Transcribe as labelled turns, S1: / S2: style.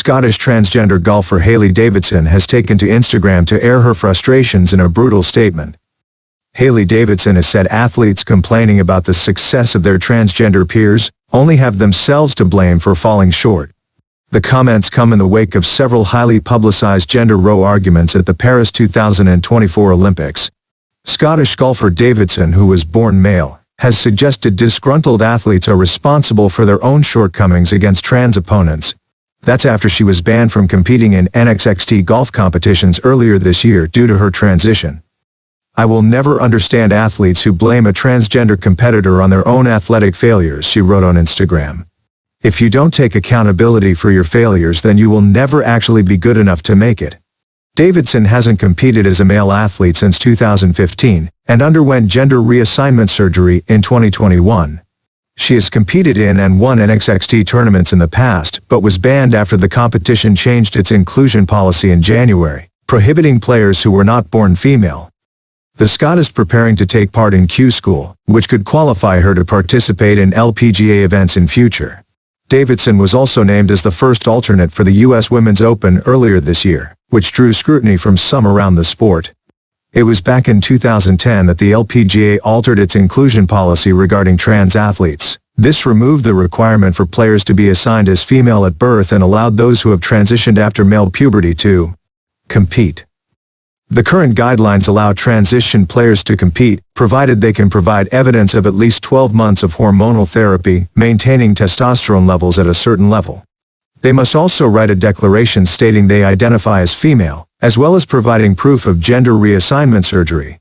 S1: Scottish transgender golfer Hailey Davidson has taken to Instagram to air her frustrations in a brutal statement. Hailey Davidson has said athletes complaining about the success of their transgender peers only have themselves to blame for falling short. The comments come in the wake of several highly publicized gender row arguments at the Paris 2024 Olympics. Scottish golfer Davidson, who was born male, has suggested disgruntled athletes are responsible for their own shortcomings against trans opponents. That's after she was banned from competing in NXT golf competitions earlier this year due to her transition. "I will never understand athletes who blame a transgender competitor on their own athletic failures," she wrote on Instagram. "If you don't take accountability for your failures, then you will never actually be good enough to make it." Davidson hasn't competed as a male athlete since 2015 and underwent gender reassignment surgery in 2021. She has competed in and won NXT tournaments in the past, but was banned after the competition changed its inclusion policy in January, prohibiting players who were not born female. The Scot is preparing to take part in Q School, which could qualify her to participate in LPGA events in future. Davidson was also named as the first alternate for the U.S. Women's Open earlier this year, which drew scrutiny from some around the sport. It was back in 2010 that the LPGA altered its inclusion policy regarding trans athletes. This removed the requirement for players to be assigned as female at birth and allowed those who have transitioned after male puberty to compete. The current guidelines allow transition players to compete, provided they can provide evidence of at least 12 months of hormonal therapy, maintaining testosterone levels at a certain level. They must also write a declaration stating they identify as female, as well as providing proof of gender reassignment surgery.